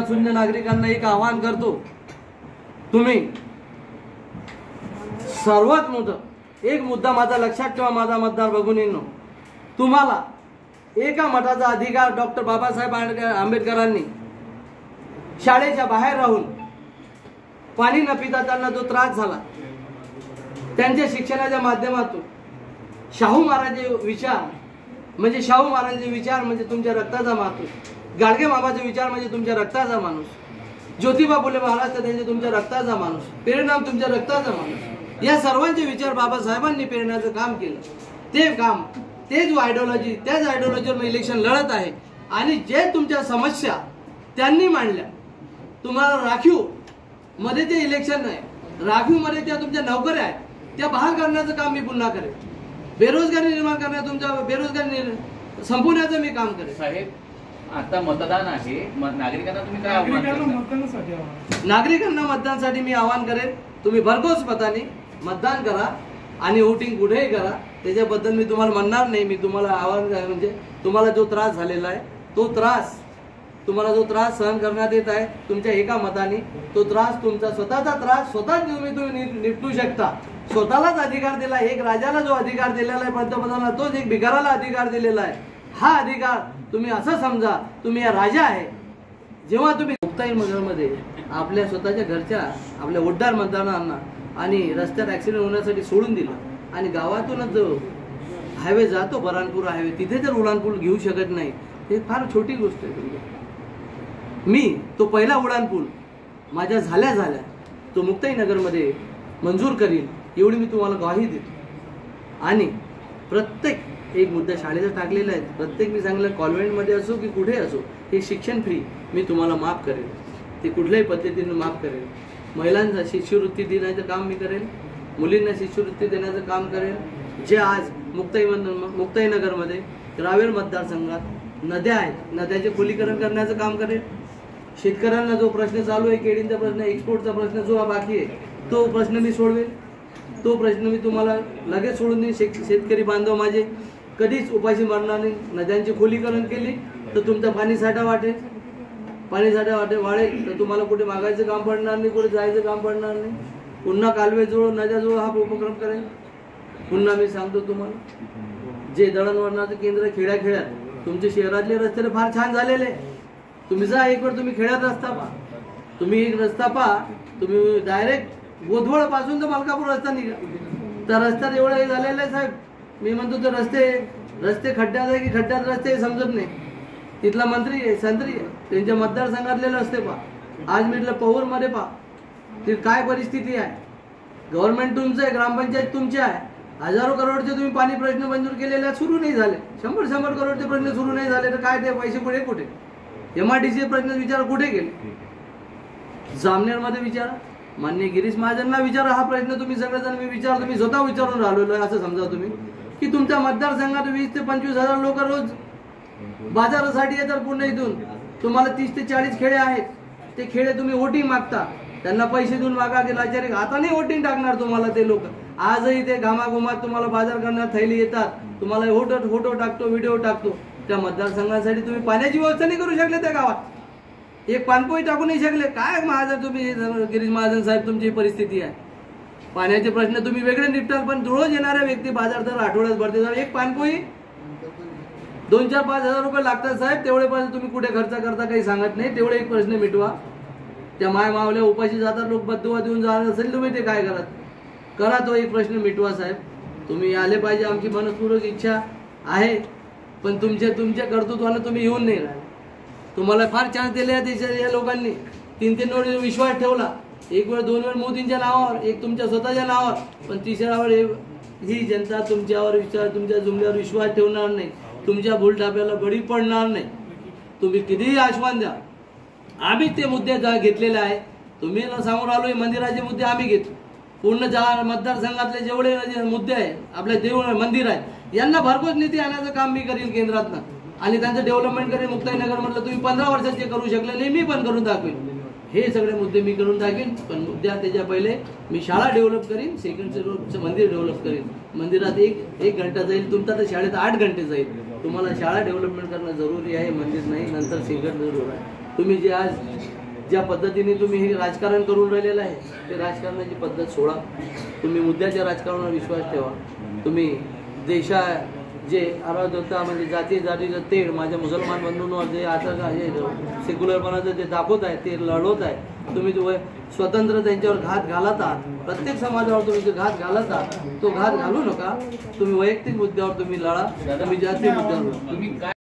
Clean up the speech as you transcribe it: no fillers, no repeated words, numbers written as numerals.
शून्य नागरिकांना एक आवाहन करतो, तुम्ही सर्वात मोठं एक मुद्दा माझा लक्षात ठेवा, माझा मतदार भगिनींनो, तुम्हाला एका मठाचा अधिकार डॉक्टर बाबासाहेब आंबेडकरांनी शाळेच्या बाहेर राहून पाणी न पिता त्यांना जो त्रास झाला, त्यांच्या शिक्षणाच्या माध्यमातून शाहू महाराजांचे विचार म्हणजे तुमच्या रक्ताचा माणूस, गाडगे बाबाचे विचार म्हणजे तुमच्या रक्ताचा माणूस, ज्योतिबा फुले महाराज त्यांचे तुमच्या रक्ताचा माणूस, परिणाम तुमच्या रक्ताचा माणूस, या सर्वांचे विचार बाबासाहेबांनी पेरण्याचं काम केलं. ते काम, तेच आयडिओलॉजी, त्याच आयडिओलॉजीवर मी इलेक्शन लढत आहे. आणि जे तुमच्या समस्या त्यांनी मांडल्या, तुम्हाला राखीव मध्ये ते इलेक्शन नाही, राखीव मध्ये त्या तुमच्या नोकऱ्या आहेत, त्या बहाल करण्याचं काम मी पुन्हा करेन. बेरोजगारी निर्माण करण्या, तुमच्या बेरोजगारी संपवण्याचं मी काम करेन. साहेब, आता मतदान आहे, नागरिकांना तुम्ही काय आव्हान करता? नागरिकांना मतदानासाठी मी आवाहन करेन, तुम्ही भरघोस मताने मतदान करा आणि वोटिंग कुठेही करा. त्याच्याबद्दल मी तुम्हाला म्हणणार नाही. मी तुम्हाला आवाहन म्हणजे तुम्हाला जो त्रास झालेला आहे, तुम्हाला जो त्रास सहन करण्यात येत आहे तुमच्या एका मताने, तो त्रास तुमचा स्वतःचा त्रास स्वतःच तुम्ही निपटू शकता. स्वतःलाच अधिकार दिला, एक राजाला जो अधिकार दिलेला आहे पंतप्रधानाला, तोच एक भिकाराला अधिकार दिलेला आहे. हा अधिकार तुम्ही असं समजा, तुम्ही या राजा आहे. जेव्हा तुम्ही मुक्ताई नगरमध्ये आपल्या स्वतःच्या घरच्या आपल्या वोटदार मतदारांना आणि रस्त्यात ऍक्सिडेंट होण्यासाठी सोडून दिलं आणि गावातूनच जो हायवे जातो बऱ्हाणपूर हायवे, तिथे जर उड्डाणपूल घेऊ शकत नाही, हे फार छोटी गोष्ट आहे. मी तो पहिला उड्डाणपूल माझ्या झाल्या तो मुक्ताई नगरमध्ये मंजूर करीन, एवढी मी तुम्हाला ग्वाही देतो. आणि प्रत्येक एक मुद्दा शाळेचा टाकलेला आहे, प्रत्येक मी सांगलं कॉन्व्हेंटमध्ये असो की कुठे असो, हे शिक्षण फ्री मी तुम्हाला माफ करेन, ते कुठल्याही पद्धतीने माफ करेन. महिलांना शिष्यवृत्ती देण्याचं काम मी करेन, मुलींना शिष्यवृत्ती देण्याचं काम करेन. जे आज मुक्ताई नगरमध्ये रावेर मतदारसंघात नद्या आहेत, नद्याचे खोलीकरण करण्याचं काम करेन. शेतकऱ्यांना जो प्रश्न चालू आहे, केळींचा प्रश्न, एक्सपोर्टचा प्रश्न जो बाकी आहे, तो प्रश्न मी सोडवेन. तो प्रश्न मी तुम्हाला लगेच सोडून देईन. शेतकरी बांधव माझे कधीच उपाशी मरणार नाही. नद्यांची खोलीकरण केली तर तुमचा पाणीसाठा वाढेल तर तुम्हाला कुठे मागायचं काम पडणार नाही, कुठे जायचं काम पडणार नाही. पुन्हा कालवेजवळ नद्याजवळ हा उपक्रम करेल. पुन्हा मी सांगतो तुम्हाला, जे दळणवळणाचं केंद्र खेड्यात, तुमचे शहरातले रस्ते फार छान झालेले. तुम्ही जा एक वेळ, तुम्ही खेड्यात रस्ता पहा, तुम्ही एक रस्ता पहा, तुम्ही डायरेक्ट गोधवळ पासून तर मलकापूर रस्ता निघा, त्या रस्त्यात एवढं हे झालेलं आहे साहेब. मी म्हणतो ते रस्ते खड्ड्यात आहे की खड्ड्यात रस्ते हे समजत नाही. तिथला मंत्री आहे, संत्री आहे, त्यांच्या मतदारसंघातले रस्ते पहा. आज मी इथलं पहूरमध्ये पहा, ती काय परिस्थिती आहे. गव्हर्नमेंट तुमचं आहे, ग्रामपंचायत तुमची आहे. हजारो करोडचे तुम्ही पाणी प्रश्न मंजूर केलेले सुरू नाही झाले, 100 करोडचे प्रश्न सुरू नाही झाले, तर काय ते पैसे कुठे MRDC प्रश्न विचार कुठे गेले? जामनेरमध्ये विचारा, मान्य गिरीश महाजनना विचारा. हा प्रश्न तुम्ही सगळेजण मी विचारतो, मी स्वतः विचारून राहिलेलो आहे. असं समजा तुम्ही की तुमच्या मतदारसंघात 20 ते 25 हजार लोक रोज बाजारासाठी येतात पुणे इथून. तुम्हाला 30 ते 40 खेडे आहेत, ते खेडे तुम्ही वोटिंग मागता, त्यांना पैसे देऊन मागा की लाचारी. आता नाही वोटिंग टाकणार तुम्हाला ते लोक. आजही ते घामाघुमात तुम्हाला बाजार करण्यात थैली येतात, तुम्हाला फोटो टाकतो, व्हिडिओ टाकतो. त्या मतदारसंघासाठी तुम्ही पाण्याची व्यवस्था नाही करू शकले त्या गावात, एक पाणपोई टाकू नाही शकले. काय महाजन तुम्ही, गिरीश महाजन साहेब, तुमची परिस्थिती आहे. पाण्याचे प्रश्न तुम्ही वेगळे निपटाल, पण रोज येणाऱ्या व्यक्ती बाजार दर आठवड्यात भरते. एक पाणपोई 2-4-5 हजार रुपये लागतात साहेब. तेवढे पैसे तुम्ही कुठे खर्च करता काही सांगत नाही. तेवढे एक प्रश्न मिटवा. त्या मावल्या उपाशी जातात लोक, बददुवा देऊन जाणार असेल तुम्ही ते काय करा, तो एक प्रश्न मिटवा साहेब. तुम्ही आले पाहिजे, आमची मनपूर्वक इच्छा आहे, पण तुमच्या कर्तृत्वानं तुम्ही येऊन नाही राहिले. तुम्हाला फार चान्स दिले या लोकांनी. 3-3 वेळ विश्वास ठेवला, एक वेळ 2 वेळ मोदींच्या नावावर, एक तुमच्या स्वतःच्या नावावर, पण तिसऱ्या वेळ ही जनता तुमच्यावर तुमच्या जुमल्यावर विश्वास ठेवणार नाही, तुमच्या भूलटाप्याला बळी पडणार नाही. तुम्ही कितीही आश्वासन द्या, आम्ही ते मुद्दे घेतलेले आहे. तुम्ही सांगून आलो मंदिराचे मुद्दे आम्ही घेतो. पूर्ण मतदारसंघातले जेवढे मुद्दे आहेत, आपले देऊळ मंदिर आहेत, यांना भरघोस निधी आणण्याचं काम मी करील केंद्रातनं, आणि त्यांचं डेव्हलपमेंट करेल. मुक्ताई नगर म्हटलं तुम्ही 15 वर्षात जे करू शकले नाही, मी पण करून दाखवेन. हे सगळे मुद्दे मी करून टाकेन, पण मुद्द्या त्याच्या पहिले मी शाळा डेव्हलप करीन, सेकंड मंदिर डेव्हलप करीन. मंदिरात एक घंटा जाईल तुमचा, तर शाळेत 8 घंटे जाईल. तुम्हाला शाळा डेव्हलपमेंट करणं जरुरी आहे, मंदिर नाही. नंतर सेकंड जरूर आहे. तुम्ही जे आज ज्या पद्धतीने तुम्ही हे राजकारण करून राहिलेलं आहे ते राजकारणाची पद्धत सोडा. तुम्ही मुद्द्याच्या राजकारणावर विश्वास ठेवा. तुम्ही देशा जे अराजकता म्हणजे जातीचं तेढ माझ्या मुसलमान बंधूंवर जे आता हे सेक्युलरपणाचं जे दाखवत आहे ते लढवत आहे. तुम्ही स्वतंत्र त्यांच्यावर घात घालत आहात. प्रत्येक समाजावर तुम्ही जो घात घालत आहात तो घात घालू नका. तुम्ही वैयक्तिक मुद्द्यावर तुम्ही लढा. तुम्ही जातीय मुद्द्यावर लढा.